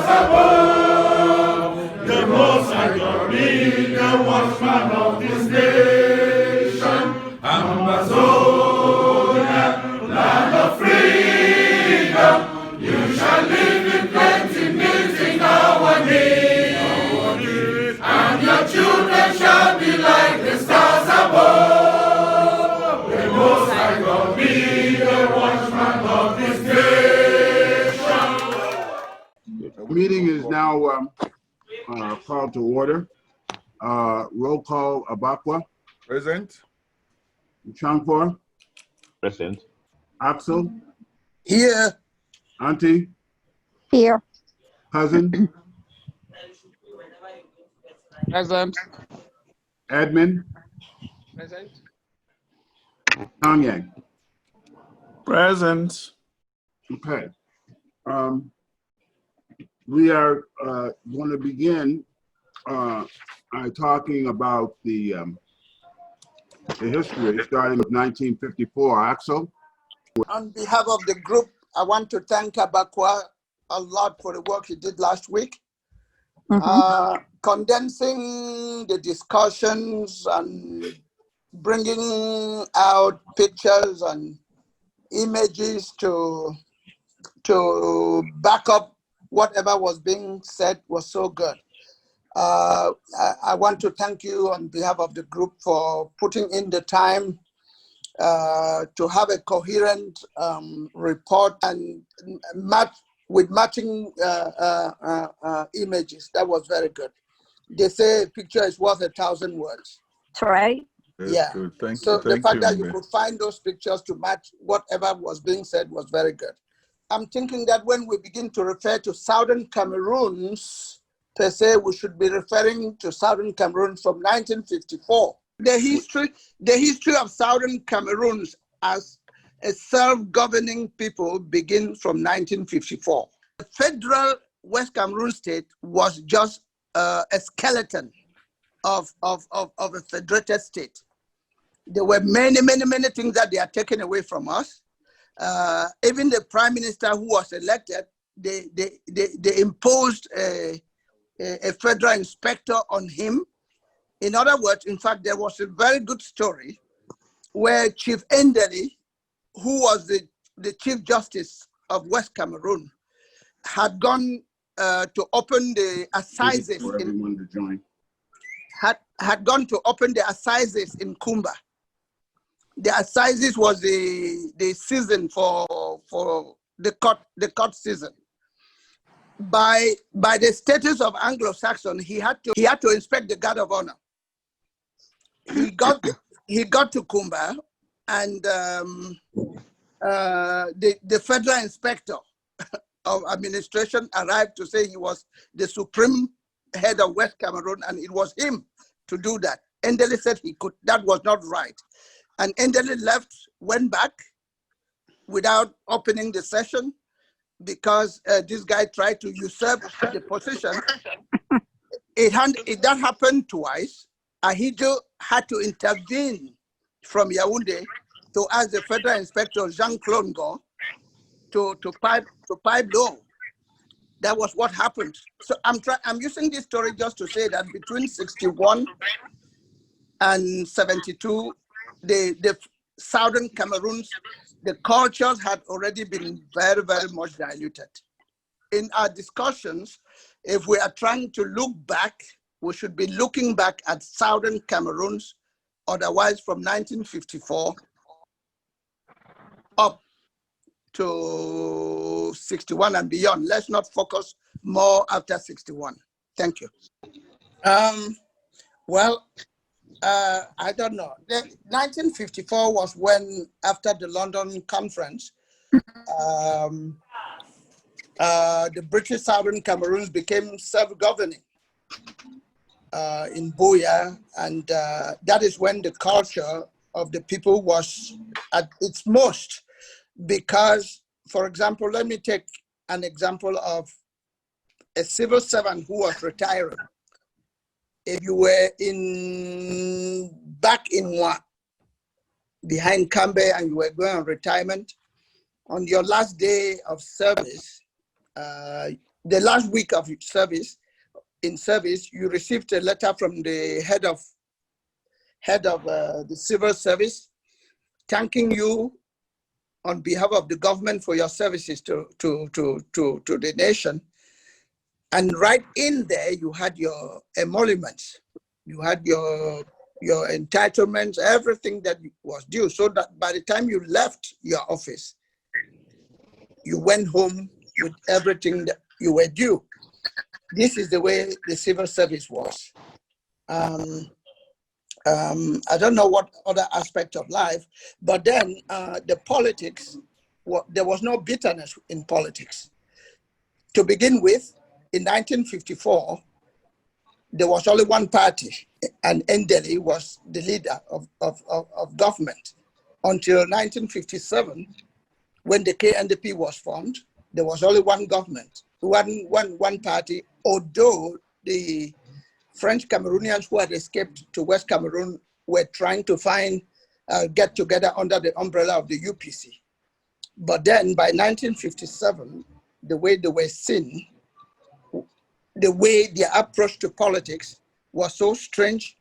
above. The Most High God be the watchman of this nation. Ambazonia, land of freedom, you shall live in plenty, meeting our needs, and your children shall be like the stars above. The Most High God be the watchman of this nation. The meeting is now called to order. Roll call: Abakwa. Present. Chankor. Present. Axel. Here. Auntie. Here. Cousin. Present. Admin. Present. Yang. Present. Okay. We are going to begin talking about the history starting with 1954. Axel? On behalf of the group, I want to thank Abakwa a lot for the work he did last week. Condensing the discussions and bringing out pictures and images to back up whatever was being said was so good. I want to thank you on behalf of the group for putting in the time to have a coherent report and matching images. That was very good. They say a picture is worth 1,000 words. That's right. That's yeah. good. Thank So you. the fact that you could find those pictures to match whatever was being said was very good. I'm thinking that when we begin to refer to Southern Cameroons, per se, we should be referring to Southern Cameroon from 1954. The history of Southern Cameroons as a self-governing people begins from 1954. The federal West Cameroon state was just a skeleton of a federated state. There were many things that they are taking away from us. Even the prime minister who was elected, they imposed a federal inspector on him. In other words, in fact, there was a very good story where Chief Endeli, who was the Chief Justice of West Cameroon, had gone to open the assizes had gone to open the assizes in Kumba. The assizes was the season for the court season. By the status of Anglo-Saxon, he had to inspect the guard of honor. He got to Kumba, and the federal inspector of administration arrived to say he was the supreme head of West Cameroon, and it was him to do that. Endeli said he could. That was not right. And Endeli left, went back without opening the session because this guy tried to usurp the position. That happened twice. Ahijo had to intervene from Yaoundé to ask the federal inspector Jean-Claude Ngo to pipe low. That was what happened. So I'm using this story just to say that between 61 and 72, the Southern Cameroons, the cultures had already been very much diluted. In our discussions, if we are trying to look back, we should be looking back at Southern Cameroons, otherwise from 1954 up to 61 and beyond. Let's not focus more after 61. Thank you. I don't know. 1954 was when, after the London Conference, the British Southern Cameroons became self-governing in Buea, and that is when the culture of the people was at its most. Because, for example, let me take an example of a civil servant who was retiring. If you were back in Wa, behind Cambe, and you were going on retirement, on your last day of service, the last week of service, you received a letter from the head of the civil service, thanking you on behalf of the government for your services to the nation. And right in there, you had your emoluments, you had your entitlements, everything that was due, so that by the time you left your office, you went home with everything that you were due. This is the way the civil service was. I don't know what other aspect of life, but then the politics, there was no bitterness in politics. To begin with, in 1954, there was only one party, and Ndeli was the leader of government. Until 1957, when the KNDP was formed, there was only one government, one party, although the French Cameroonians who had escaped to West Cameroon were trying to get together under the umbrella of the UPC. But then by 1957, the way they were seen, the way their approach to politics was so strange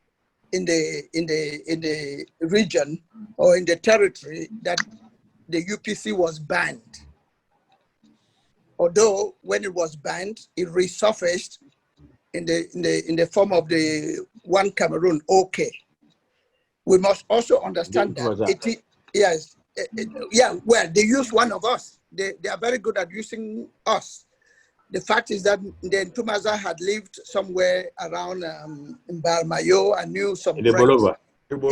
in the region or in the territory that the UPC was banned. Although when it was banned, it resurfaced in the form of the One Cameroon OK. We must also understand that well, they use one of us. They are very good at using us. The fact is that the Ntumaza had lived somewhere around in Barmayo. I knew some French. In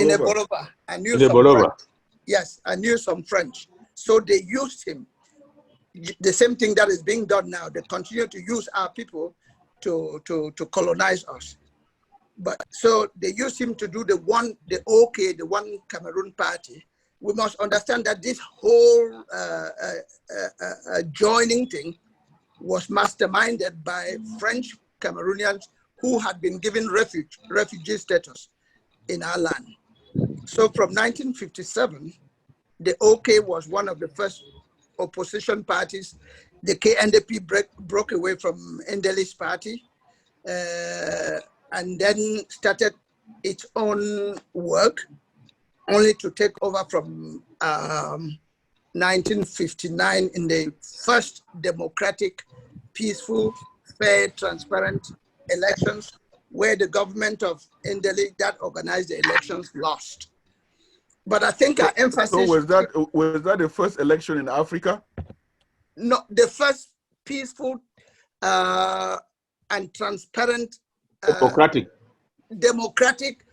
Ebolova. I knew some French. Yes, I knew some French. So they used him. The same thing that is being done now. They continue to use our people to colonize us. But so they used him to do the One Cameroon party. We must understand that this whole joining thing was masterminded by French Cameroonians who had been given refugee status in our land. So from 1957, the OK was one of the first opposition parties. The KNDP broke away from Ndeli's party and then started its own work, only to take over from 1959 in the first democratic, peaceful, fair, transparent elections, where the government of Ndeli that organized the elections lost. But I think our emphasis... So was that the first election in Africa? No, the first peaceful and transparent democratic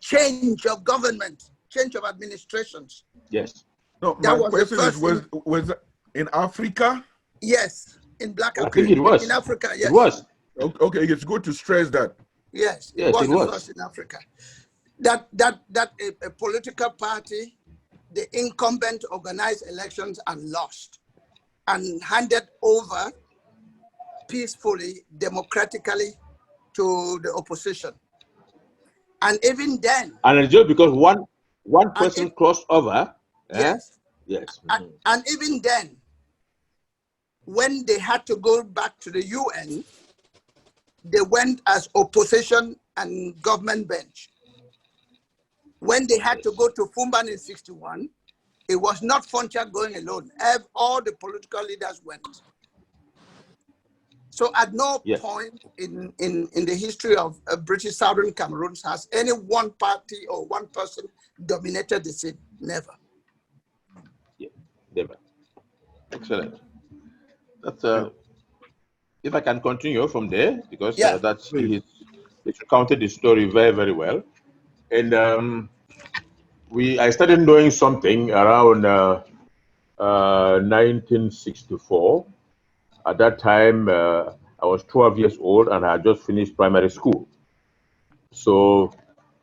change of government, change of administrations. Yes. No, my question is, was in Africa? Yes, in Black Africa. I think it was. In Africa, yes. It was. Okay, it's good to stress that. Yes, it was the first in Africa. That a political party, the incumbent organized elections and lost, and handed over peacefully, democratically to the opposition. And even then... And it's just because one person crossed over. Yes. Yes. And even then, when they had to go back to the UN, they went as opposition and government bench. When they had to go to Fumban in 61, it was not Foncha going alone. All the political leaders went. So at no point in the history of British Southern Cameroon has any one party or one person dominated the scene. Never. Yeah, never. Excellent. That's if I can continue from there, because that's it recounted the story very, very well. And I started doing something around 1964. At that time, I was 12 years old and I had just finished primary school. So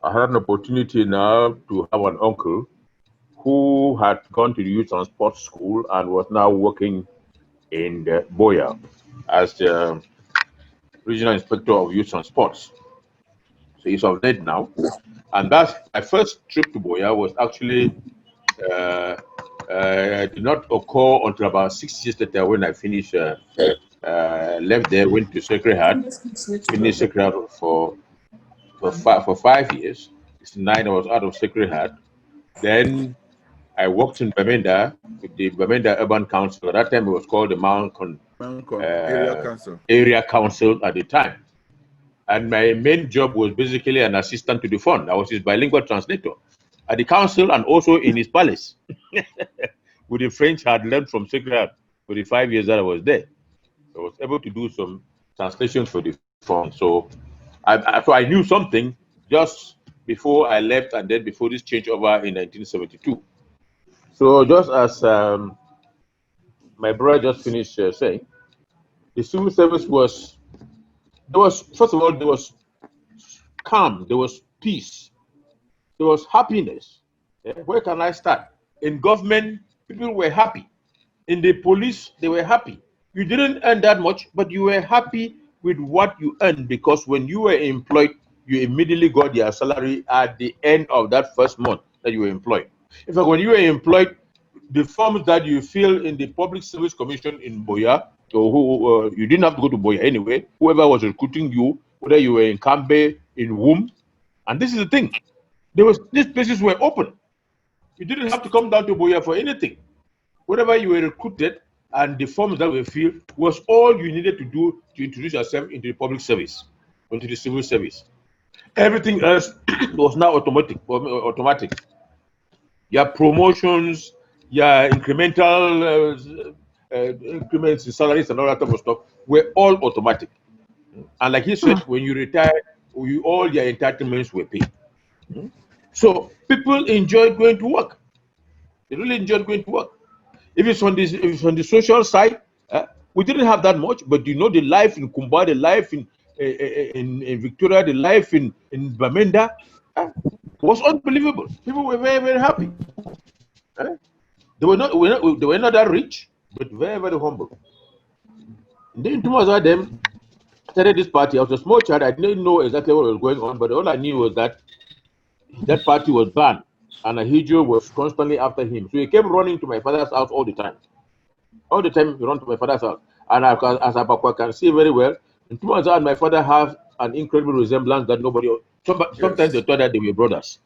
I had an opportunity now to have an uncle who had gone to the youth transport school and was now working in Boya as the regional inspector of youth transports. So he's of late now. And that's my first trip to Boya was actually did not occur until about 6 years later when I finished Left there, went to Sacred Heart, finished Sacred Heart for 5 years. It's 9 I was out of Sacred Heart. Then I worked in Bamenda with the Bamenda Urban Council. At that time, it was called the Area Council at the time. And my main job was basically an assistant to the fund. I was his bilingual translator at the council and also in his palace. With the French I had learned from Sacred Heart for the 5 years that I was there. I was able to do some translations for the fund. So I knew something just before I left and then before this changeover in 1972. So just as my brother just finished saying, the civil service was first of all, there was calm, there was peace, there was happiness. Where can I start? In government, people were happy. In the police, they were happy. You didn't earn that much, but you were happy with what you earned because when you were employed, you immediately got your salary at the end of that first month that you were employed. In fact, when you were employed, the forms that you fill in the Public Service Commission in Boya, or you didn't have to go to Boya anyway, whoever was recruiting you, whether you were in Kambe, in Womb, and this is the thing, these places were open. You didn't have to come down to Boya for anything. Whenever you were recruited and the forms that were filled was all you needed to do to introduce yourself into the public service, into the civil service. Everything else was now automatic. Your promotions, your incremental increments in salaries and all that type of stuff were all automatic. And like he said, when you retire, all your entitlements were paid. So people enjoyed going to work. They really enjoyed going to work. If it's on the social side, we didn't have that much, but you know the life in Kumba, the life in Victoria, the life in Bamenda was unbelievable. People were very, very happy. They were not that rich, but very, very humble. And then towards them started this party. I was a small child. I didn't know exactly what was going on, but all I knew was that party was banned, and Ahijo was constantly after him. So he kept running to my father's house all the time. All the time he ran to my father's house. And as Abakwa can see very well, and towards that, my father have an incredible resemblance that nobody. Sometimes they thought that they were brothers.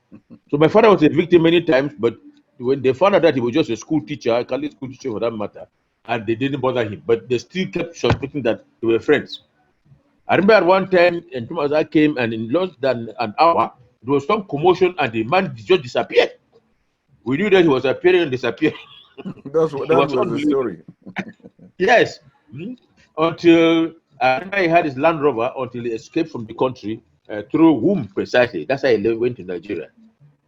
So my father was a victim many times, but when they found out that he was just a school teacher, a college school teacher for that matter, and they didn't bother him, but they still kept suspecting that they were friends. I remember at one time, and Tumaza came, and in less than an hour, there was some commotion, and the man just disappeared. We knew that he was appearing and disappearing. That was the story. Yes. Until I remember he had his Land Rover until he escaped from the country through Womb, precisely. That's how he went to Nigeria.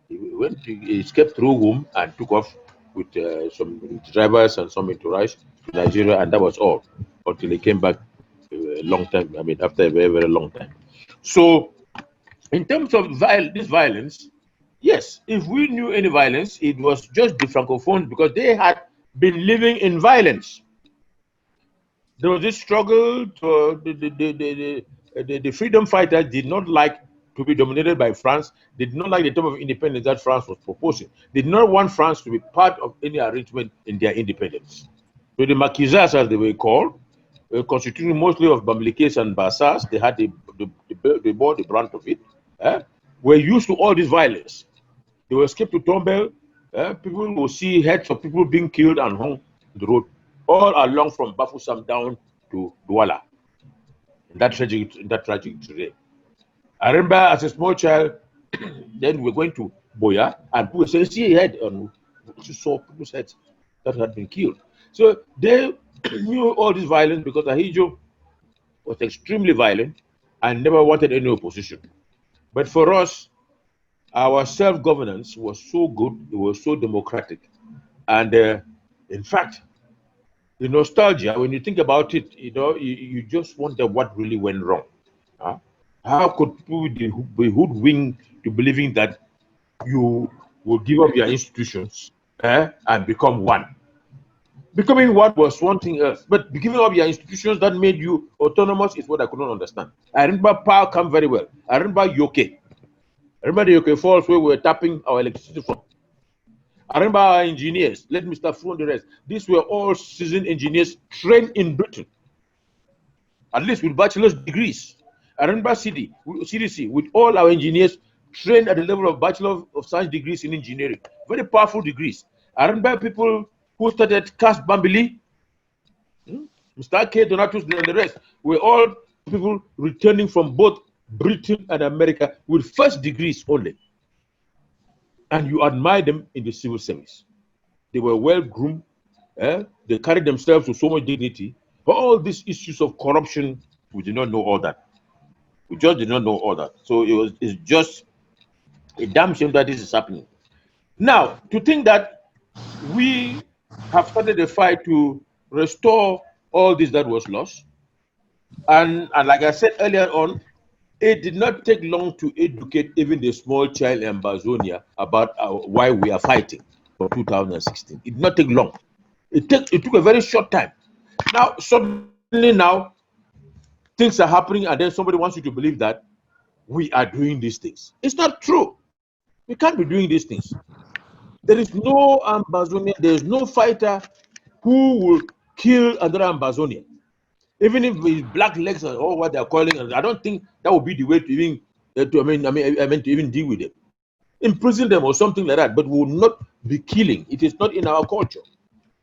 He escaped through Womb and took off with some drivers and some entourage to Nigeria, and that was all until he came back a long time. I mean, after a very, very long time. So, in terms of this violence, yes, if we knew any violence, it was just the Francophones because they had been living in violence. There was this struggle. The freedom fighters did not like to be dominated by France. They did not like the type of independence that France was proposing. They did not want France to be part of any arrangement in their independence. So the Maquisards, as they were called, constituting mostly of Bamilekes and Bassas, they had the brunt of it, were used to all this violence. They were escaped to Tombel. People will see heads of people being killed and hung on the road, all along from Bafoussam down to Douala. That tragic today. I remember as a small child, then we were going to Boya, and people were saying, see a head, and we saw people's heads that had been killed. So they knew all this violence because Ahijo was extremely violent and never wanted any opposition. But for us, our self-governance was so good, it was so democratic. And in fact, the nostalgia, when you think about it, you just wonder what really went wrong. How could people be hoodwinked to believing that you will give up your institutions and become one? Becoming one was one thing else, but giving up your institutions that made you autonomous is what I could not understand. I remember Power Camp very well. I remember Yoke. I remember the Yoke Falls where we were tapping our electricity from. I remember our engineers. Let me start from the rest. These were all seasoned engineers trained in Britain. at least with bachelor's degrees. I remember CDC, with all our engineers trained at the level of Bachelor of Science degrees in engineering, very powerful degrees. I remember people who started Cas Bambili, Mr. K. Donatus, and the rest were all people returning from both Britain and America with first degrees only. And you admire them in the civil service. They were well groomed. They carried themselves with so much dignity. But all these issues of corruption, we did not know all that. We just did not know all that. So it's just a damn shame that this is happening. Now, to think that we have started a fight to restore all this that was lost, and like I said earlier on, it did not take long to educate even the small child in Ambazonia about why we are fighting for 2016. It did not take long. It took a very short time. Now, suddenly now, things are happening, and then somebody wants you to believe that we are doing these things. It's not true. We can't be doing these things. There is no Ambazonian, there is no fighter who will kill another Ambazonian. Even if with black legs or what they're calling, I don't think that would be the way to even to even deal with them. Imprison them or something like that, but we will not be killing. It is not in our culture.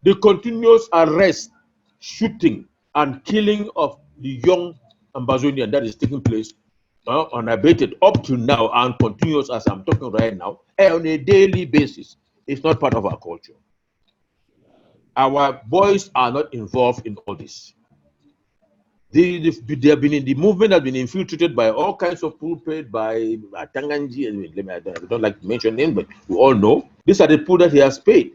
The continuous arrest, shooting, and killing of the young Ambazonian that is taking place unabated up to now and continuous as I'm talking right now on a daily basis. It's not part of our culture. Our boys are not involved in all this. They have been in the movement, have been infiltrated by all kinds of pulpit, by Tanganji, and I don't like to mention names, but we all know these are the people that he has paid.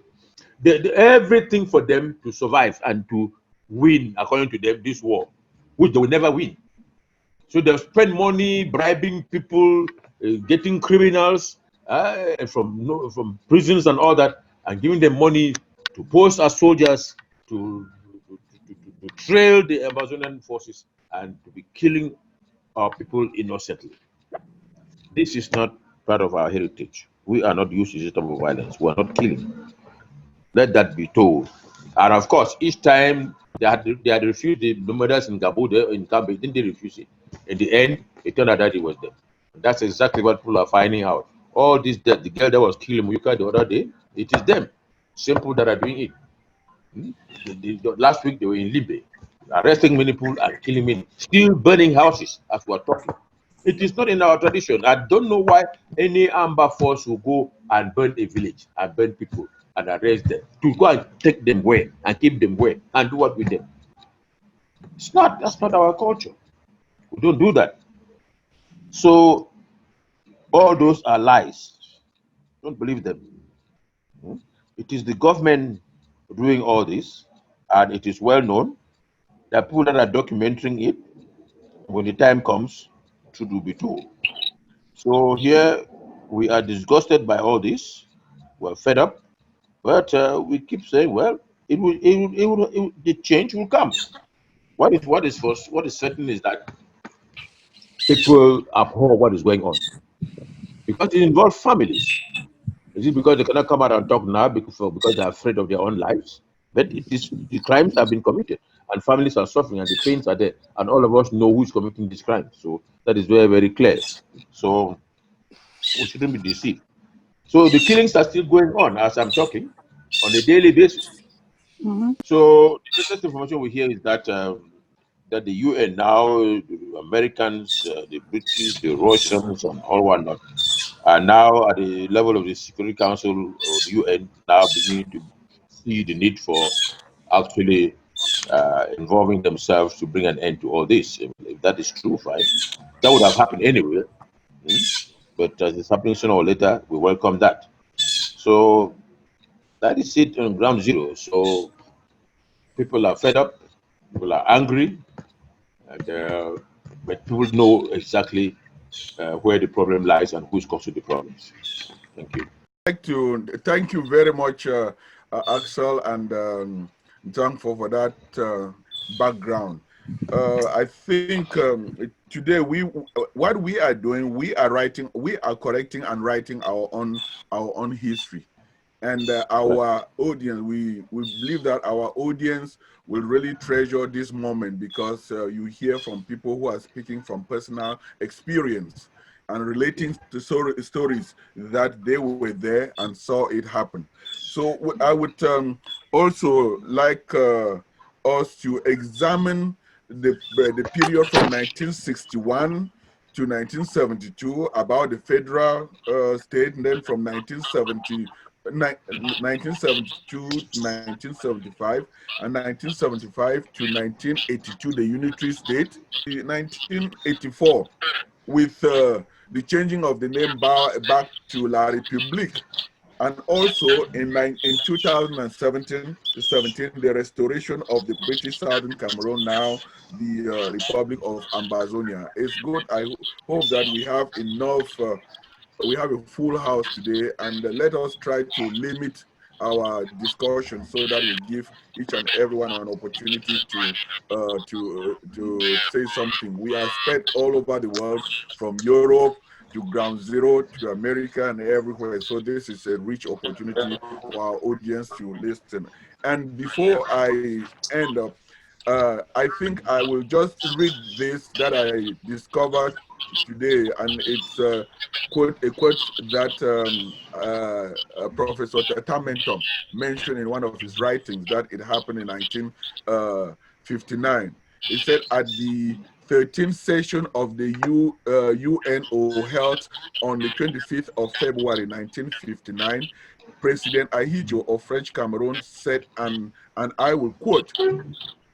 Everything for them to survive and to win, according to them, this war, which they will never win. So they'll spend money bribing people, getting criminals from prisons and all that, and giving them money to post as soldiers to trail the Amazonian forces and to be killing our people innocently. This is not part of our heritage. We are not used to this type of violence. We are not killing. Let that be told. And of course, each time they had refused the murders in Gabude, in Kambe, didn't they refuse it? In the end, it turned out that it was them. That's exactly what people are finding out. All this, the girl that was killing Muyuka the other day, it is them. Simple that are doing it. Last week they were in Libya, arresting many people and killing many, still burning houses as we are talking. It is not in our tradition. I don't know why any Amber force will go and burn a village and burn people and arrest them, to go and take them away and keep them away and do what with them. That's not our culture. We don't do that. So all those are lies. Don't believe them. It is the government doing all this, and it is well known that people that are documenting it, when the time comes, truth will be told. So here we are disgusted by all this. We're fed up, but we keep saying, well, the change will come. What is certain is that people abhor what is going on because it involves families. Is it because they cannot come out and talk now because they're afraid of their own lives? But the crimes have been committed and families are suffering and the pains are there. And all of us know who's committing this crime. So that is very, very clear. So we shouldn't be deceived. So the killings are still going on as I'm talking on a daily basis. So the latest information we hear is that that the UN now, the Americans, the British, the Russians, and all whatnot are now at the level of the Security Council or the UN now beginning to see the need for actually involving themselves to bring an end to all this. If that is true, fine. That would have happened anyway. But as it's happening sooner or later, we welcome that. So that is it on ground zero. So people are fed up, people are angry, and, but people know exactly where the problem lies and who's causing the problems. Thank you. Thank you very much, Axel and Thankful for that background. I think today what we are doing, we are correcting and writing our own history. And our audience, we believe that our audience will really treasure this moment because you hear from people who are speaking from personal experience and relating to stories that they were there and saw it happen. So I would also like us to examine the period from 1961 to 1972 about the federal state, and then from 1972 to 1975, and 1975 to 1982, the unitary state. 1984, with the changing of the name back to La République, and also in 2017, the restoration of the British Southern Cameroon, now the Republic of Ambazonia. It's good. I hope that we have enough. We have a full house today, and let us try to limit our discussion so that we give each and everyone an opportunity to say something. We are spread all over the world, from Europe to ground zero to America and everywhere. So this is a rich opportunity for our audience to listen. And before I end up, I think I will just read this that I discovered today, and it's a quote that Professor Tamentom mentioned in one of his writings, that it happened in 1959. He said, at the 13th session of the UNO held on the 25th of February 1959, President Ahidjo of French Cameroon said, and I will quote,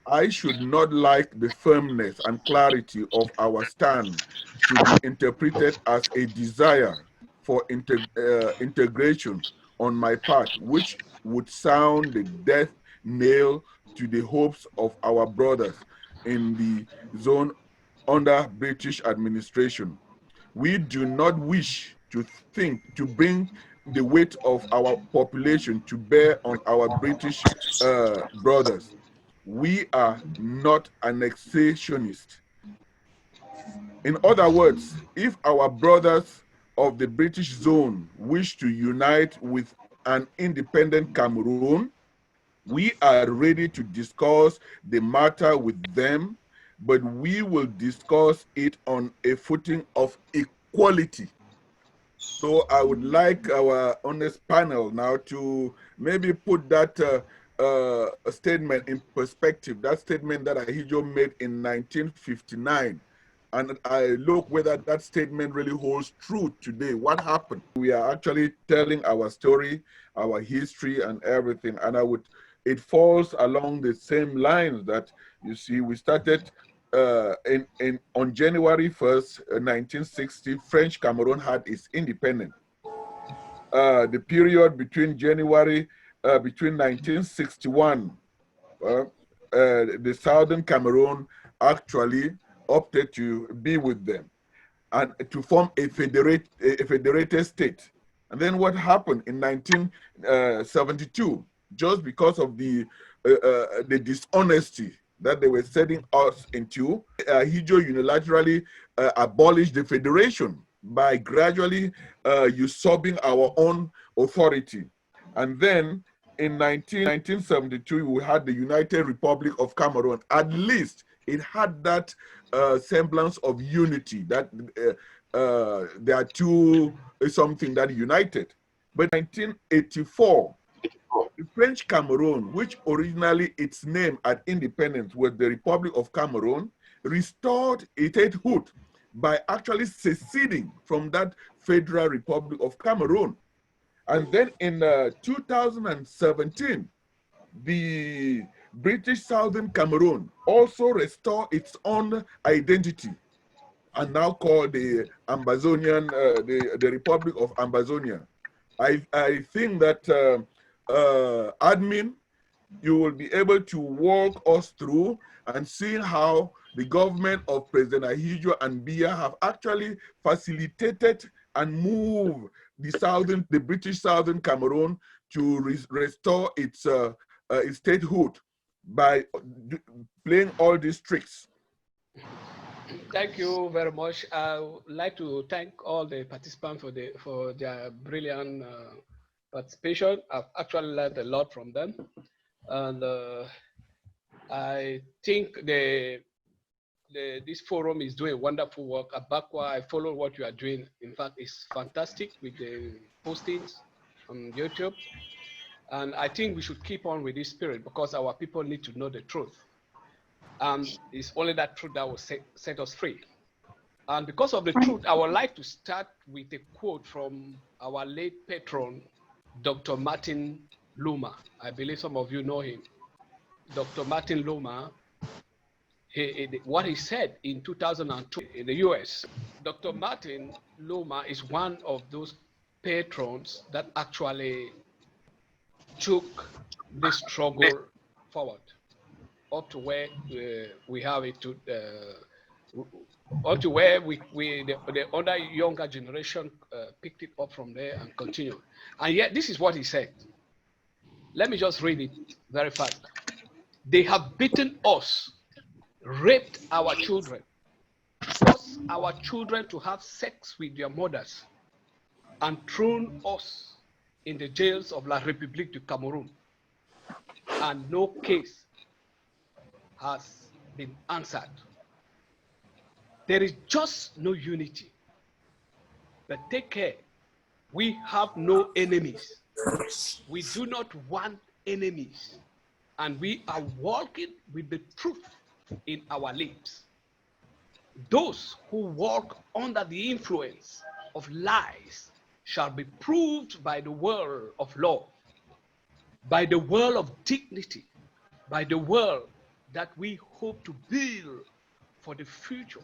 "I should not like the firmness and clarity of our stand to be interpreted as a desire for integration on my part, which would sound the death nail to the hopes of our brothers in the zone under British administration. We do not wish to bring the weight of our population to bear on our British brothers. We are not annexationists. In other words, if our brothers of the British zone wish to unite with an independent Cameroon, we are ready to discuss the matter with them, but we will discuss it on a footing of equality. So I would like our honest panel now to maybe put that statement in perspective, that statement that Ahidjo made in 1959. And I look whether that statement really holds true today. What happened? We are actually telling our story, our history, and everything. And it falls along the same lines that, you see, we started on January 1st, 1960, French Cameroon had its independence. The period between between 1961, the Southern Cameroon actually opted to be with them and to form a federated state. And then what happened in 1972, just because of the dishonesty that they were setting us into, Ahidjo unilaterally abolished the federation by gradually usurping our own authority. And then in 1972, we had the United Republic of Cameroon. At least it had that semblance of unity, that there are two something that united. But 1984, the French Cameroon, which originally its name at independence was the Republic of Cameroon, restored its statehood by actually seceding from that Federal Republic of Cameroon. And then in 2017, the British Southern Cameroon also restored its own identity and now called the Ambazonian, the Republic of Ambazonia. I think that admin, you will be able to walk us through and see how the government of President Ahidjo and Biya have actually facilitated and moved the British Southern Cameroon to restore its statehood by playing all these tricks. Thank you very much. I would like to thank all the participants for their brilliant participation. I've actually learned a lot from them. And I think this forum is doing wonderful work. Abakwa, I follow what you are doing. In fact, it's fantastic with the postings on YouTube. And I think we should keep on with this spirit because our people need to know the truth. And it's only that truth that will set us free. And because of the truth, I would like to start with a quote from our late patron, Dr. Martin Luma. I believe some of you know him. Dr. Martin Luma, what he said in 2002 in the US. Dr. Martin Luma is one of those patrons that actually took this struggle forward up to where we have it to up to where the other younger generation picked it up from there and continued. And yet this is what he said. Let me just read it very fast. They have beaten us, raped our children, forced our children to have sex with their mothers, and thrown us in the jails of La République du Cameroon. And no case has been answered. There is just no unity. But take care, we have no enemies. We do not want enemies. And we are walking with the truth in our lips. Those who walk under the influence of lies shall be proved by the word of law, by the word of dignity, by the word that we hope to build for the future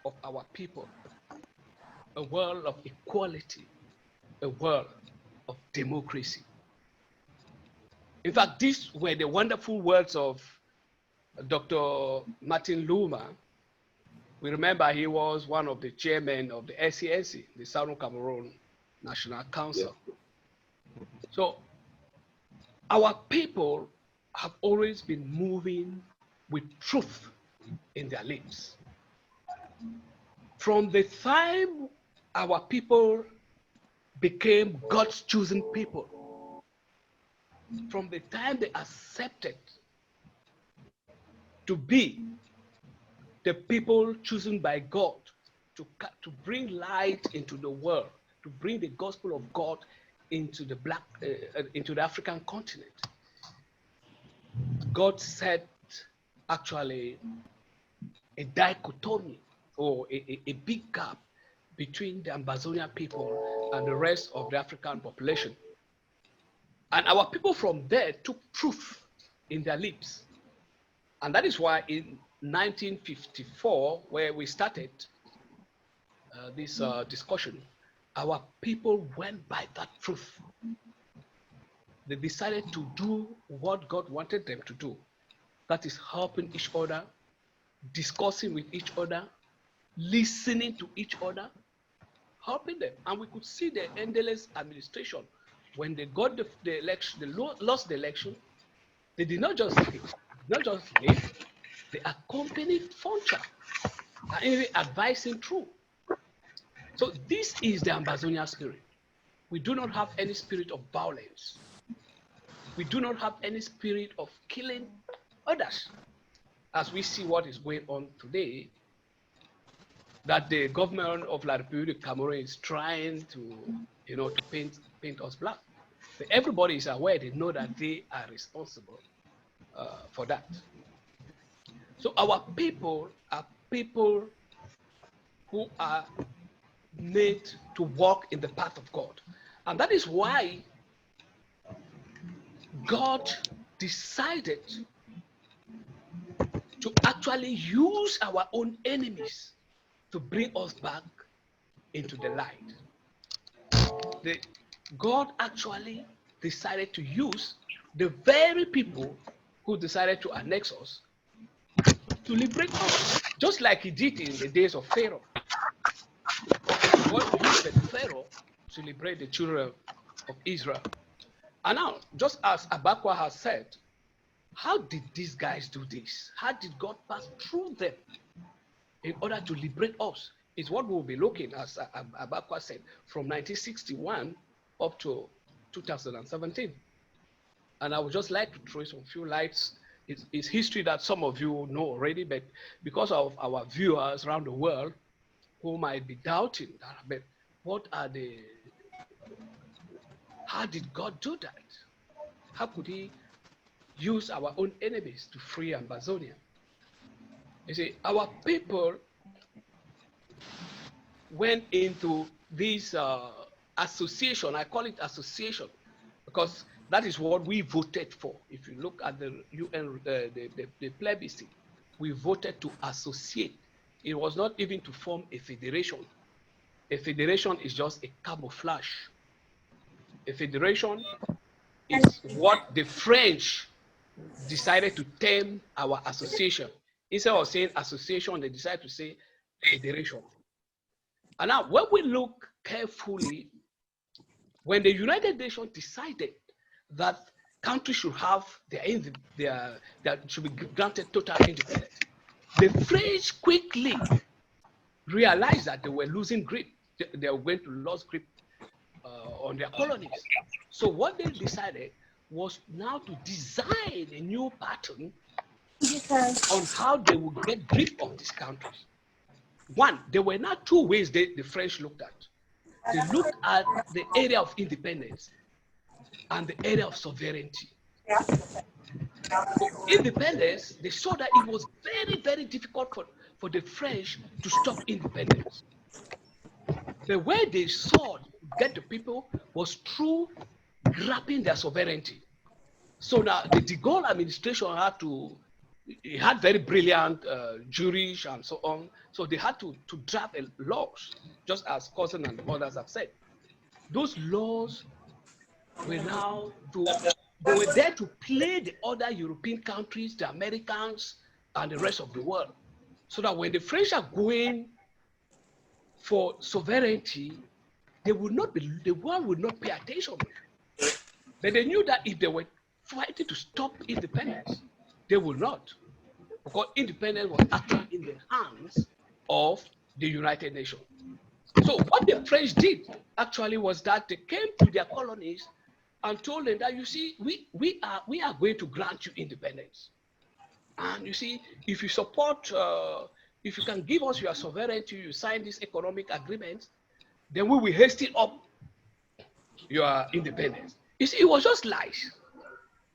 of our people, a world of equality, a world of democracy. In fact, these were the wonderful words of Dr. Martin Luma. We remember he was one of the chairmen of the SCNC, the Southern Cameroon National Council. Yeah. So our people have always been moving with truth in their lips. From the time our people became God's chosen people, from the time they accepted to be the people chosen by God to bring light into the world, to bring the gospel of God into the into the African continent, God set actually a dichotomy or a big gap between the Ambazonia people and the rest of the African population. And our people from there took truth in their lips. And that is why in 1954, where we started this discussion, our people went by that truth. They decided to do what God wanted them to do. That is helping each other, discussing with each other, listening to each other, helping them. And we could see the endless administration. When they got the election, they lost the election, they did not just leave, they accompanied Foncha and even advised him through. So this is the Ambazonia spirit. We do not have any spirit of violence. We do not have any spirit of killing others. As we see what is going on today, that the government of La République Cameroon is trying to, to paint us black. But everybody is aware, they know that they are responsible for that. So our people are people who are made to walk in the path of God. And that is why God decided to actually use our own enemies to bring us back into the light. God actually decided to use the very people who decided to annex us to liberate us, just like he did in the days of Pharaoh. God used the Pharaoh to liberate the children of Israel. And now, just as Abakwa has said, how did these guys do this? How did God pass through them in order to liberate us? Is what we'll be looking, as Abakwa said, from 1961 up to 2017. And I would just like to throw some few lights. It's history that some of you know already, but because of our viewers around the world who might be doubting that, but what are the, how did God do that? How could he use our own enemies to free Ambazonia? You see, our people went into this association. I call it association because that is what we voted for. If you look at the UN, the plebiscite, we voted to associate. It was not even to form a federation. A federation is just a camouflage. A federation is what the French decided to term our association. Instead of saying association, they decided to say federation. And now, when we look carefully, when the United Nations decided that countries should have that should be granted total independence, the French quickly realized that they were losing grip. They were going to lose grip on their colonies. So what they decided was now to design a new pattern on how they would get grip of these countries. One, there were not two ways the French looked at. They looked at the area of independence and the area of sovereignty. For independence, they saw that it was very, very difficult for the French to stop independence. The way they saw to get the people was through grabbing their sovereignty. So now the De Gaulle administration had very brilliant juries and so on. So they had to draft laws, just as Cousin and others have said. Those laws were they were there to play the other European countries, the Americans, and the rest of the world. So that when the French are going for sovereignty, the world would not pay attention. But they knew that if they were fighting to stop independence, they would not. Because independence was actually in the hands of the United Nations. So what the French did actually was that they came to their colonies and told them that, you see, we are going to grant you independence. And you see, if you support, if you can give us your sovereignty, you sign this economic agreement, then we will hasten up your independence. You see, it was just lies.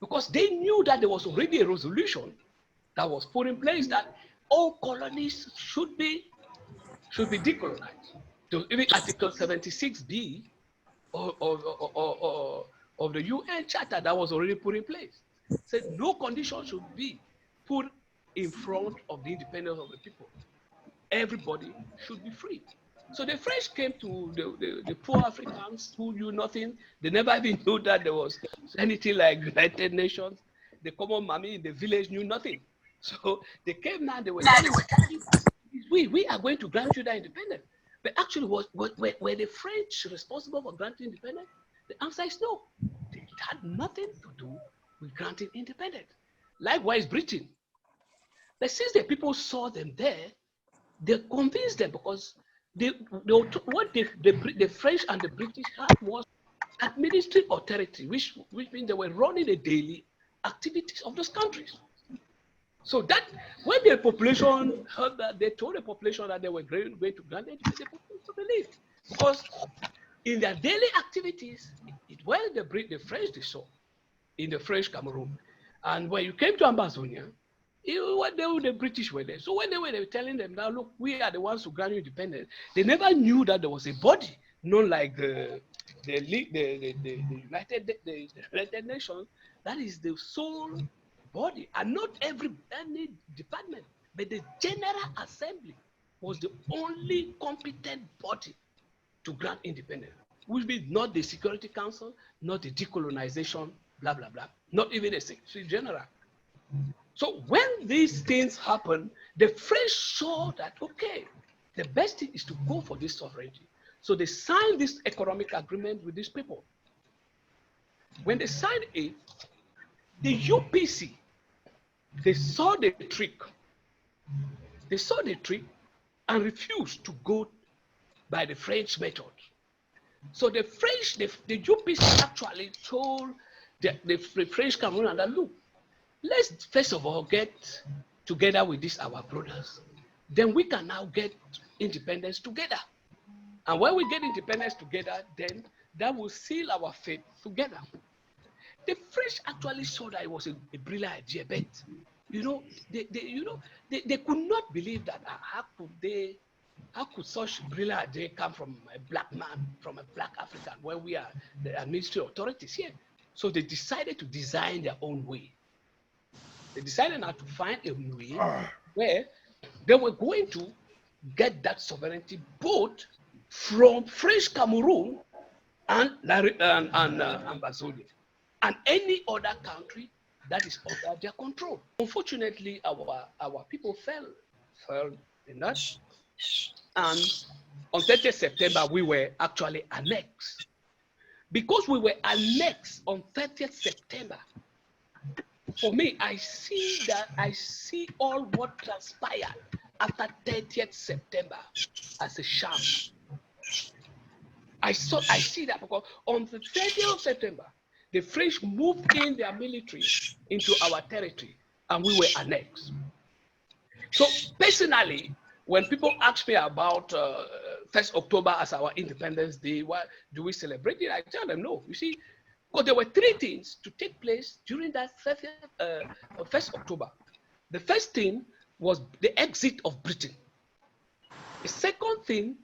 Because they knew that there was already a resolution that was put in place that all colonies should be decolonized. So even Article 76B of the UN Charter that was already put in place said no condition should be put in front of the independence of the people. Everybody should be free. So the French came to the poor Africans who knew nothing. They never even knew that there was anything like United Nations. The common mammy in the village knew nothing. So they came now, they were telling we are going to grant you that independence. But actually, were the French responsible for granting independence? The answer is no. They had nothing to do with granting independence. Likewise, Britain. But since the people saw them there, they convinced them because what the French and the British had was administrative authority, which means they were running the daily activities of those countries. So that when the population heard that, they told the population that they were going to grant it, the population believed. Because in their daily activities, it was the French they saw in the French Cameroon. And when you came to Ambazonia, the British were there. So when they were telling them, now look, we are the ones who grant you independence, they never knew that there was a body known like the United Nations. That is the sole body, and not any department, but the General Assembly was the only competent body to grant independence, which means not the Security Council, not the decolonization, blah, blah, blah, not even the Secretary General. So when these things happen, the French saw that, okay, the best thing is to go for this sovereignty. So they signed this economic agreement with these people. When they signed it, the UPC, they saw the trick. They saw the trick and refused to go by the French method. So the French, the UPC actually told the French Cameroon that, look, let's first of all get together with these our brothers. Then we can now get independence together. And when we get independence together, then that will seal our fate together. The French actually saw that it was a brilliant idea, but they could not believe that how could such brilliant idea come from a black man, from a black African, when we are the administrative authorities here? So they decided to design their own way. They decided now to find a way where they were going to get that sovereignty both from French Cameroon and Ambazonia and any other country that is under their control. Unfortunately, our people fell in that. And on 30th September, we were actually annexed. Because we were annexed on 30th September, for me, I see all what transpired after 30th September as a sham. I see that because on the 30th of September, the French moved in their military into our territory and we were annexed. So personally, when people ask me about 1st October as our Independence Day, why do we celebrate it? I tell them no. You see, because there were three things to take place during that 1st October. The first thing was the exit of Britain. The second thing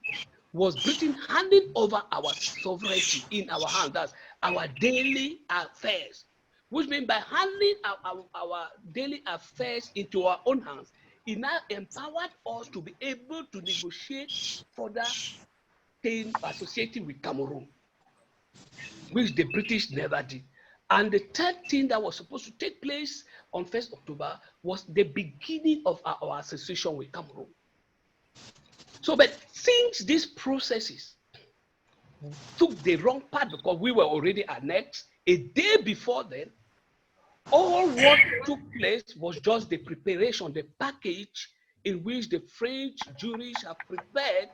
was Britain handing over our sovereignty in our hands. That's our daily affairs, which means by handing our daily affairs into our own hands, it now empowered us to be able to negotiate further things associated with Cameroon, which the British never did. And the third thing that was supposed to take place on 1st October was the beginning of our association with Cameroon. So, but since these processes took the wrong path because we were already annexed, a day before then, all what took place was just the preparation, the package in which the French juries have prepared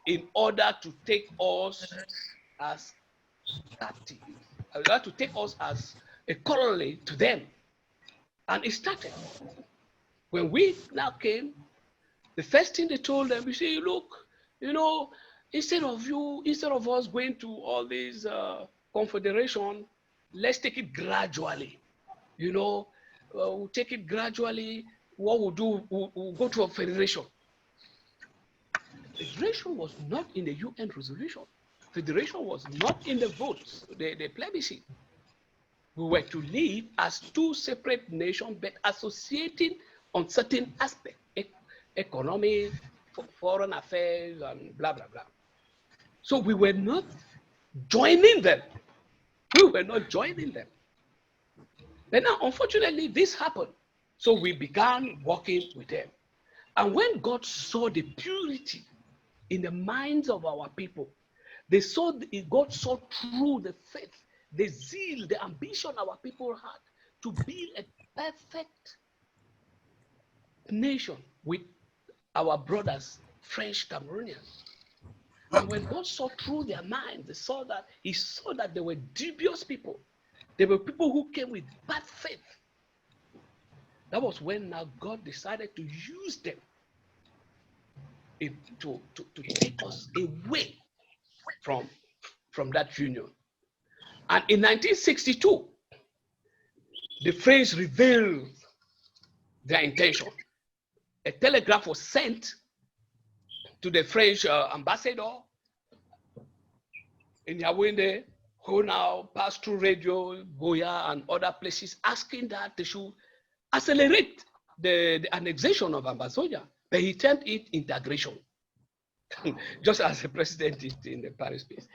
in order to take us as captives, in order to take us as a colony to them. And it started. When we now came, the first thing they told them, we say, look, instead of us going to all these confederation, let's take it gradually. We'll take it gradually. What we'll do, we'll go to a federation. Federation was not in the UN resolution. Federation was not in the votes, the plebiscite. We were to live as two separate nations, but associating on certain aspects, economy, foreign affairs, and blah, blah, blah. So we were not joining them. We were not joining them. But now, unfortunately, this happened. So we began working with them. And when God saw the purity in the minds of our people, God saw through the faith, the zeal, the ambition our people had to build a perfect nation with our brothers, French Cameroonians. And when God saw through their minds, he saw that they were dubious people. They were people who came with bad faith. That was when now God decided to use them to take us away from that union. And in 1962, the French revealed their intention. A telegraph was sent to the French ambassador in Yaoundé, who now passed through radio, Goya, and other places, asking that they should accelerate the annexation of Ambazonia, but he termed it integration, just as the president did in the Paris peace.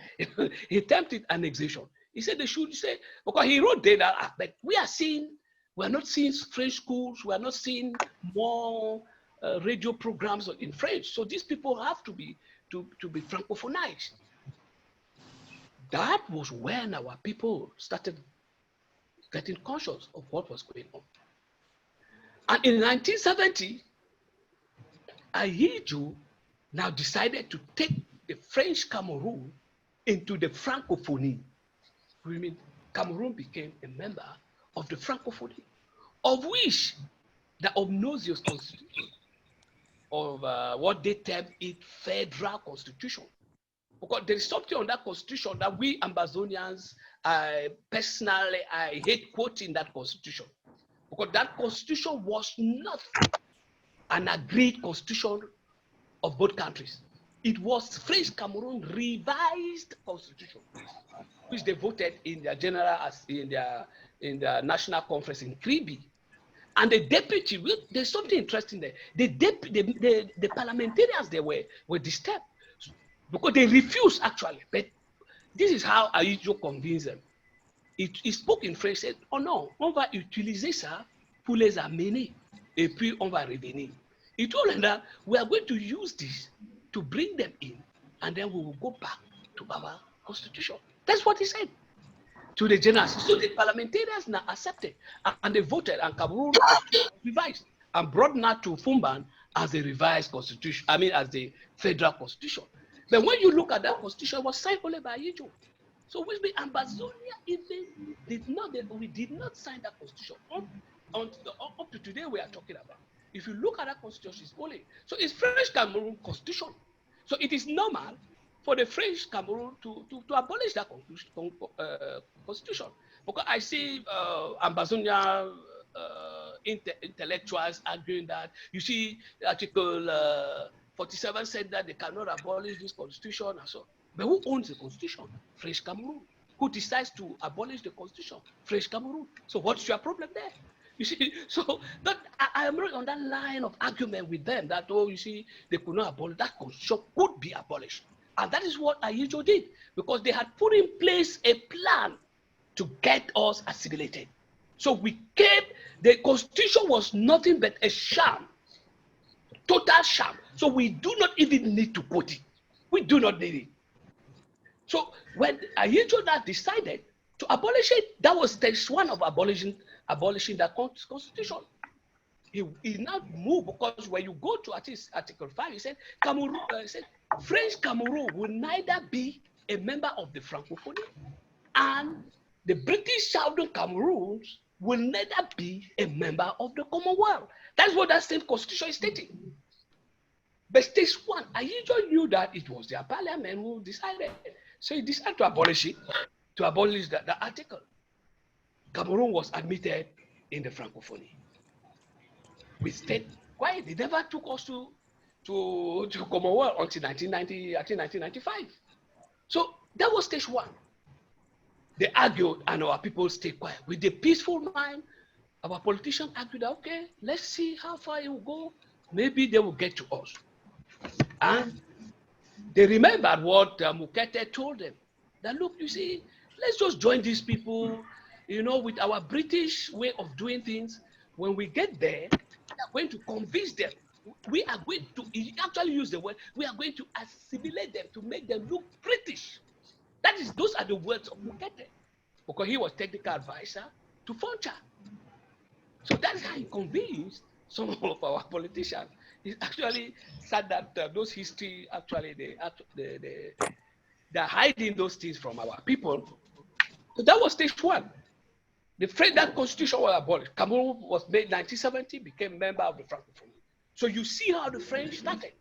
He termed it annexation. He said they should say, because he wrote there that but we are not seeing French schools, we are not seeing more radio programs in French. So these people have to be francophonized. That was when our people started getting conscious of what was going on. And in 1970, Ahidjo now decided to take the French Cameroon into the Francophonie. We mean Cameroon became a member of the Francophonie, of which the obnoxious constitution of what they termed it federal constitution. Because there is something on that constitution that we Ambazonians, personally, I hate quoting that constitution. Because that constitution was not an agreed constitution of both countries. It was French Cameroon revised constitution, which they voted in their general, in their national conference in Kribi. And the deputy, there's something interesting there. The parliamentarians they were disturbed because they refused actually. But this is how Ayijo convinced them. He spoke in French, said, oh non, on va utiliser ça pour les amener, et puis on va revenir. He told them that we are going to use this to bring them in, and then we will go back to our constitution. That's what he said to the generals. So the parliamentarians now accepted, and they voted, and Cameroon revised and brought now to Fumban as a revised constitution, I mean as the federal constitution. But when you look at that constitution, it was signed only by Ayijo. So which means Ambazonia even we did not sign that constitution. Up to today we are talking about. If you look at that constitution, it's only, so it's French Cameroon constitution. So it is normal for the French Cameroon to abolish that constitution. Because I see Ambazonia intellectuals arguing that, you see Article 47 said that they cannot abolish this constitution and so. But who owns the constitution? French Cameroon. Who decides to abolish the constitution? French Cameroon. So what's your problem there? You see, so that I am not on that line of argument with them that, oh, you see, they could not abolish, that constitution could be abolished. And that is what Ayijo did, because they had put in place a plan to get us assimilated. So we came, the constitution was nothing but a sham, total sham. So we do not even need to quote it. We do not need it. So when Ayijo now decided to abolish it, that was stage one of abolishing that constitution. He now moved, because when you go to Article 5, he said, French Cameroon will neither be a member of the Francophonie, and the British Southern Cameroons will neither be a member of the Commonwealth. That's what that same constitution is stating. But stage one, Ayijo knew that it was their parliament who decided. So he decided to abolish it, to abolish the article. Cameroon was admitted in the Francophonie. We stayed quiet. They never took us to Commonwealth until 1995. So that was stage one. They argued, and our people stayed quiet. With a peaceful mind, our politicians argued, okay, let's see how far it will go. Maybe they will get to us. And they remembered what Mukete told them. That, look, you see, let's just join these people, you know, with our British way of doing things. When we get there, we are going to convince them. We are going to, he actually use the word, we are going to assimilate them, to make them look British. Those are the words of Mukete, because he was technical advisor to Foncha. So that's how he convinced some of our politicians. He actually said that those history, actually, they're hiding those things from our people. So that was stage one. That constitution was abolished. Cameroon was made 1970, became member of the Francophonie. So you see how the French started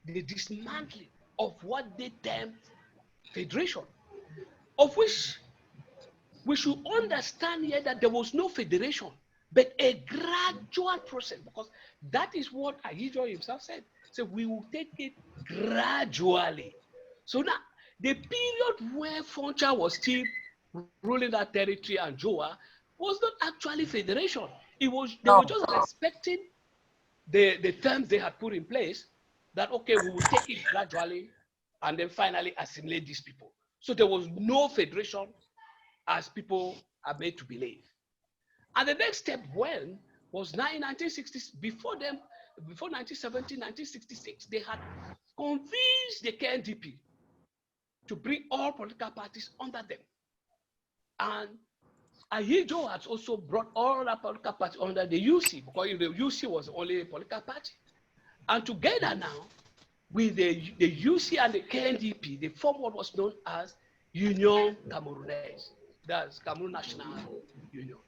the dismantling of what they termed federation, of which we should understand here that there was no federation, but a gradual process, because that is what Ayijo himself said. So we will take it gradually. So now, the period where Foncha was still ruling that territory and Joa was not actually federation. They were just respecting the terms they had put in place, that, okay, we will take it gradually and then finally assimilate these people. So there was no federation as people are made to believe. And the next step was now in 1960s, before 1970, 1966, they had convinced the KNDP to bring all political parties under them. And Ayijo has also brought all the political parties under the UC, because the UC was the only political party. And together now, with the UC and the KNDP, they formed what was known as Union Camerounaise. That's Cameroon National Union.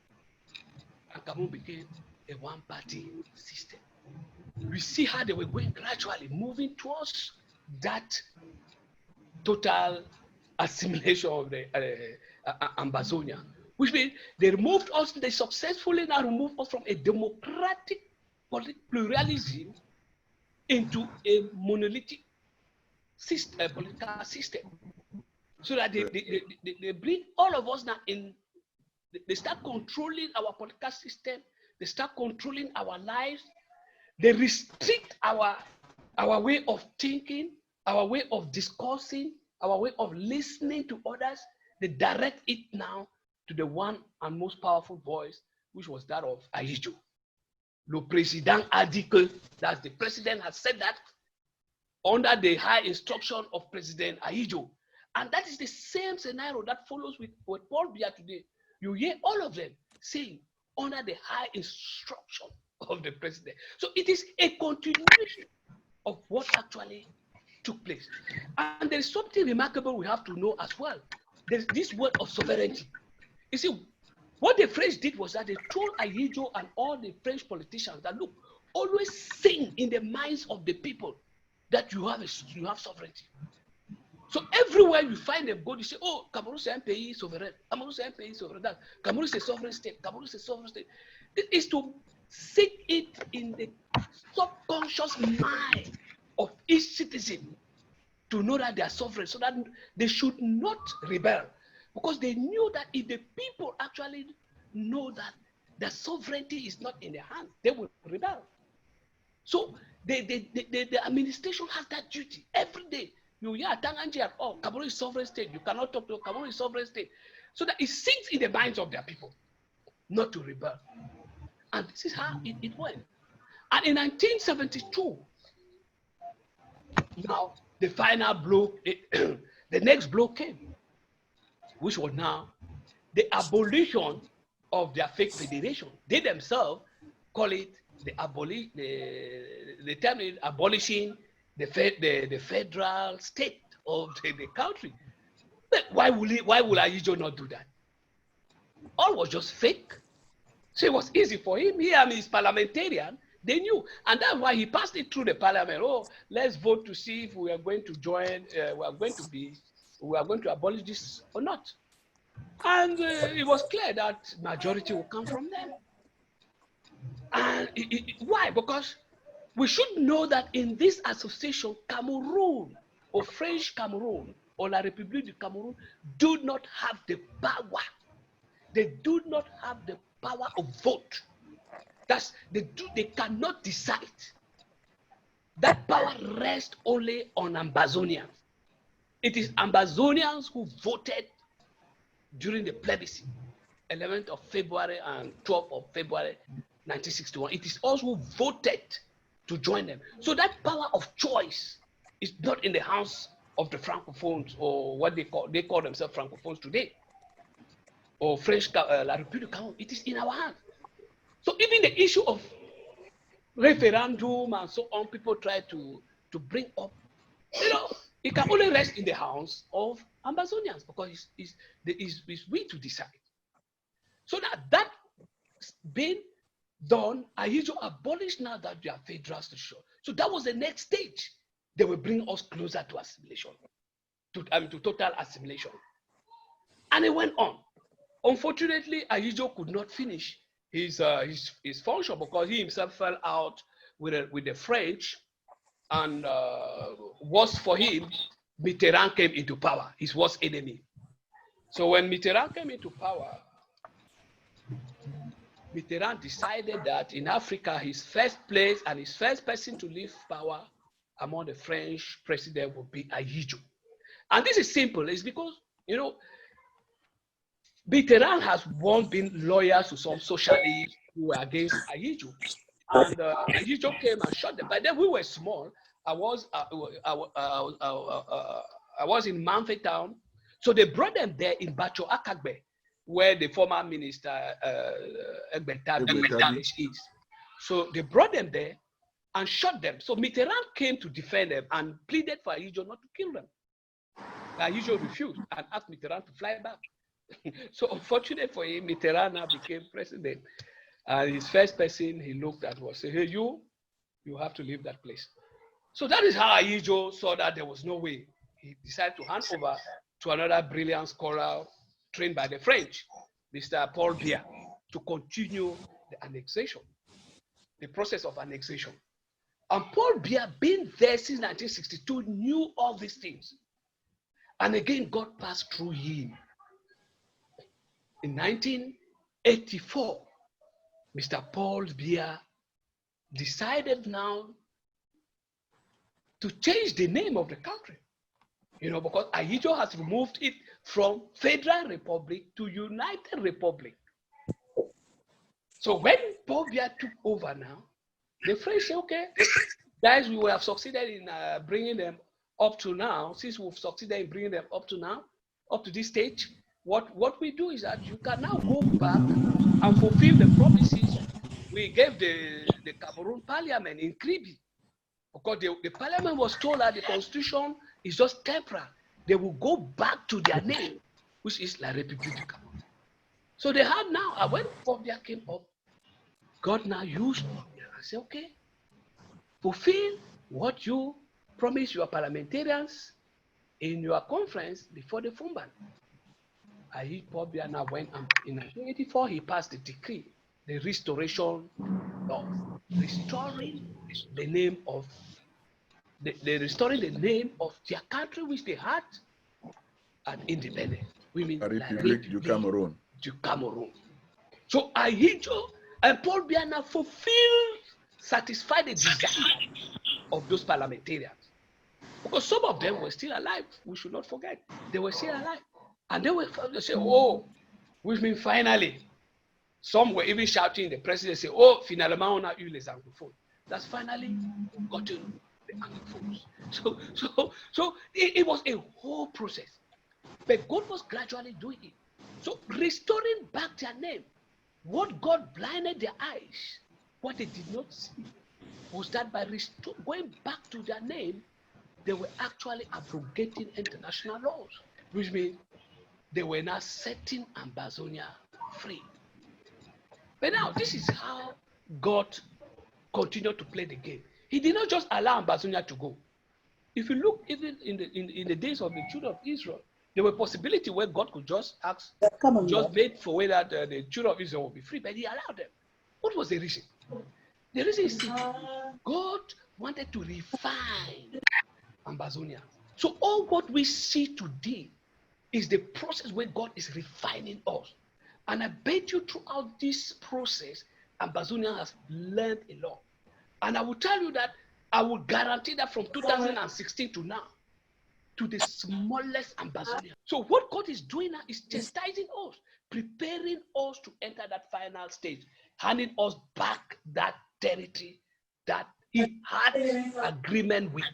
And Cameroon became a one-party system. We see how they were going gradually, moving towards that total assimilation of the Ambazonia, which means they removed us, they successfully now removed us from a democratic pluralism into a monolithic system, political system. So that they bring all of us now in, they start controlling our political system, they start controlling our lives, they restrict our way of thinking, our way of discussing, our way of listening to others. They direct it now to the one and most powerful voice, which was that of Ahidjo. Le président a dit que, that the president has said that under the high instruction of President Ahidjo. And that is the same scenario that follows with Paul Biya today. You hear all of them saying under the high instruction of the president. So it is a continuation of what actually took place. And there is something remarkable we have to know as well. There's this word of sovereignty. You see, what the French did was that they told Ahidjo and all the French politicians that, look, always sing in the minds of the people that you have sovereignty. So everywhere you find them go, you say, oh, Cameroon c'est un pays souverain. Cameroon c'est un pays souverain. Cameroon c'est sovereign state. Cameroon c'est sovereign state. It is to sink it in the subconscious mind of each citizen to know that they are sovereign, so that they should not rebel. Because they knew that if the people actually know that the sovereignty is not in their hands, they will rebel. So the administration has that duty every day. You hear Tanganji, oh, Cameroon is sovereign state. You cannot talk to Cameroon is sovereign state. So that it sinks in the minds of their people not to rebel. And this is how it went. And in 1972, now the final blow, the next blow came, which was now the abolition of their fake federation. They themselves call it the term is abolishing the federal state of the country. But why will Ahidjo not do that? All was just fake. So it was easy for him. He and his parliamentarian, they knew. And that's why he passed it through the parliament. Oh, let's vote to see if we are going to join, we are going to abolish this or not. And it was clear that majority will come from them. And why? Because we should know that in this association, Cameroon or French Cameroon or La République du Cameroun do not have the power. They do not have the power of vote. They cannot decide. That power rests only on Ambazonians. It is Ambazonians who voted during the plebiscite, 11th of February and 12th of February 1961. It is us who voted to join them. So that power of choice is not in the hands of the Francophones, or what they call themselves Francophones today, or French La République du Cameroun. It is in our hands. So even the issue of referendum and so on, people try to bring up, it can only rest in the hands of Ambazonians, because it's we to decide. So that being done, Ahidjo abolished now that they are federal structure. So that was the next stage. They will bring us closer to assimilation, to total assimilation. And it went on. Unfortunately, Ahidjo could not finish his function, because he himself fell out with the French, and worse for him, Mitterrand came into power, his worst enemy. So when Mitterrand came into power, Mitterrand decided that in Africa, his first place and his first person to leave power among the French president would be Ahidjo. And this is simple. It's because, Mitterrand has once been loyal to some socialists who were against Ahidjo. And Ahidjo came and shot them. But then we were small. I was in Manfred Town. So they brought them there in Bacho Akagbe, where the former minister Egbetabi is. So they brought them there and shot them. So Mitterrand came to defend them and pleaded for Ahidjo not to kill them. Ahijo refused and asked Mitterrand to fly back. So unfortunately for him, Mitterrand now became president. And his first person he looked at was, say, hey, you have to leave that place. So that is how Ahijo saw that there was no way. He decided to hand over to another brilliant scholar trained by the French, Mr. Paul Biya, to continue the annexation, the process of annexation. And Paul Biya, being there since 1962, knew all these things. And again, God passed through him. In 1984, Mr. Paul Biya decided now to change the name of the country. Because Ahijo has removed it from Federal Republic to United Republic. So when Paul Biya took over now, the French said, okay, guys, we will have succeeded in bringing them up to now. Since we've succeeded in bringing them up to now, up to this stage, what we do is that you can now go back and fulfill the promises we gave the Cameroon Parliament in Kribi. Because the Parliament was told that the Constitution is just temporary. They will go back to their name, which is La République du Cameroun. So they had now, when Paul Biya came up, God now used Paul Biya and said, okay, fulfill what you promised your parliamentarians in your conference before the Fumban. Paul Biya now went, and in 1984, he passed the decree, the restoration law, restoring the name of restoring the name of their country which they had at independence. Women, La République du Cameroun. So Ahijo and Paul Biya now satisfied the desire of those parliamentarians. Because some of them were still alive. We should not forget. They were still alive. And they say, oh, which means finally. Some were even shouting, the president said, oh, finalement, on a eu les anglophones. That's finally gotten the anglophones. So it was a whole process. But God was gradually doing it. So restoring back their name. What God blinded their eyes, what they did not see, was that by going back to their name, they were actually abrogating international laws, which means they were now setting Ambazonia free. But now, this is how God continued to play the game. He did not just allow Ambazonia to go. If you look even in the days of the children of Israel, there were possibilities where God could just ask, just made for way that the children of Israel will be free, but he allowed them. What was the reason? The reason is God wanted to refine Ambazonia. So all what we see today is the process where God is refining us. And I bet you throughout this process, Ambazonia has learned a lot. And I will tell you that I will guarantee that from 2016 to now, to the smallest Ambazonia. So what God is doing now is chastising us, preparing us to enter that final stage, handing us back that territory that he had agreement with,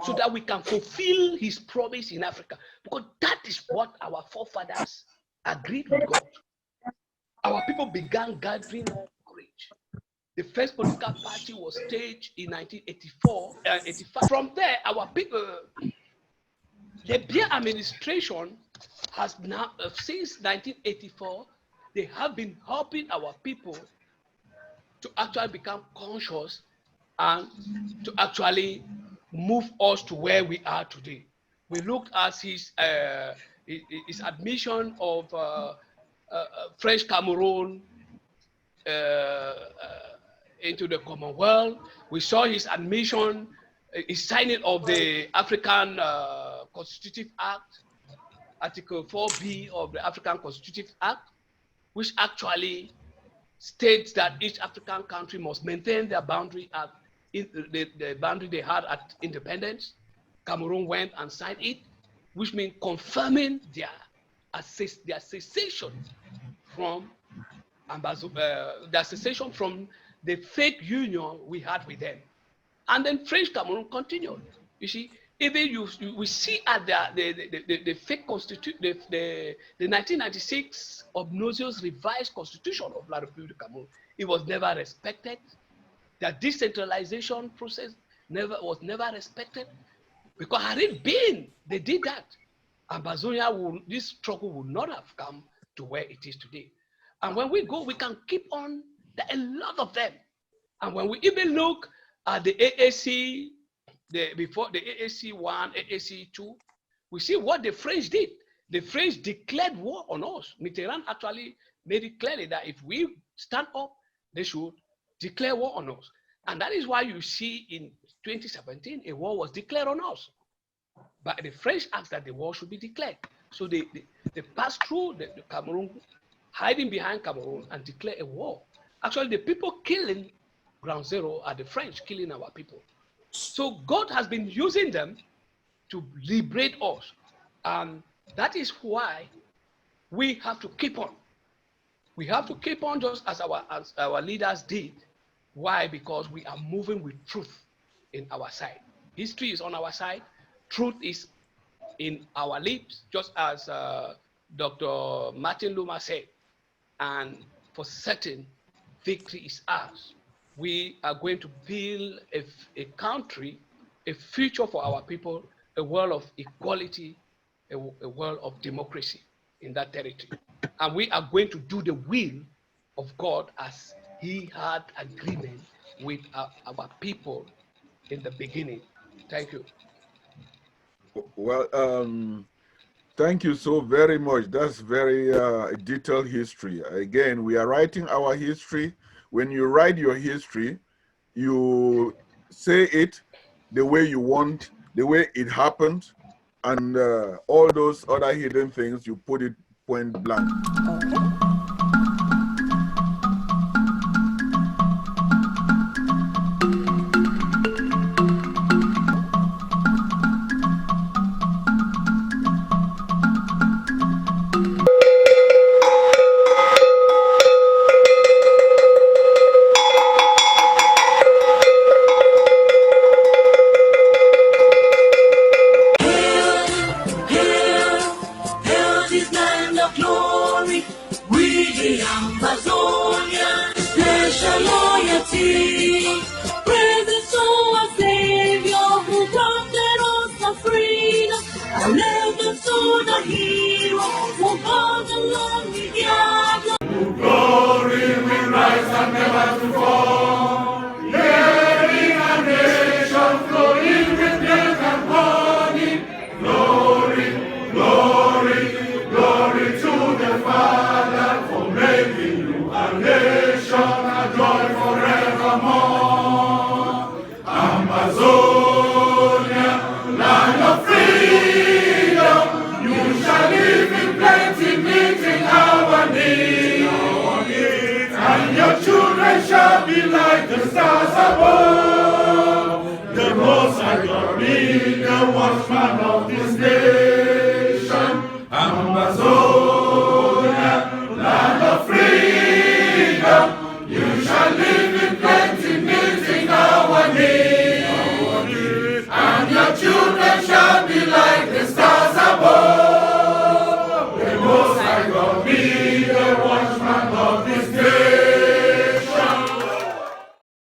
so that we can fulfill his promise in Africa. Because that is what our forefathers agreed with God. Our people began gathering courage. The first political party was staged in 1984, 85. From there, our people, the Biya administration has now, since 1984, they have been helping our people to actually become conscious and to actually move us to where we are today. We looked at his admission of French Cameroon into the Commonwealth. We saw his admission, his signing of the African Constitutive Act, Article 4B of the African Constitutive Act, which actually states that each African country must maintain their boundary at the boundary they had at independence. Cameroon went and signed it, which means confirming their cessation from their cessation from the fake union we had with them. And then French Cameroon continued. You see, even we see at the fake constitution, the 1996 obnoxious revised constitution of La République du Cameroon, it was never respected. The decentralization process was never respected, because had it been, they did that. Ambazonia this struggle would not have come to where it is today. And when we go, we can keep on, there are a lot of them. And when we even look at the AAC, before the AAC 1, AAC 2, we see what the French did. The French declared war on us. Mitterrand actually made it clearly that if we stand up, they should declare war on us. And that is why you see in 2017, a war was declared on us. But the French asked that the war should be declared. So they passed through the Cameroon, hiding behind Cameroon, and declare a war. Actually, the people killing ground zero are the French killing our people. So God has been using them to liberate us. And that is why we have to keep on. We have to keep on just as our leaders did. Why? Because we are moving with truth in our side. History is on our side. Truth is in our lips, just as Dr. Martin Luther said. And for certain, victory is ours. We are going to build a country, a future for our people, a world of equality, a world of democracy in that territory. And we are going to do the will of God as He had agreement with our people in the beginning. Thank you. Well, thank you so very much. That's very detailed history. Again, we are writing our history. When you write your history, you say it the way you want, the way it happened, and all those other hidden things, you put it point blank. Ambazonia, special loyalty. Praise our Savior who granted us the freedom. Allegiance to the hero who called the lonely gather. Glory will rise and never to fall. Hearing a nation flowing with milk and honey. Glory, glory, glory to the Father for making you a nation, a joy forevermore. Amazonia, land of freedom, you shall live in plenty, meeting our needs. And your children shall be like the stars above. The Most High God be the watchman of this day.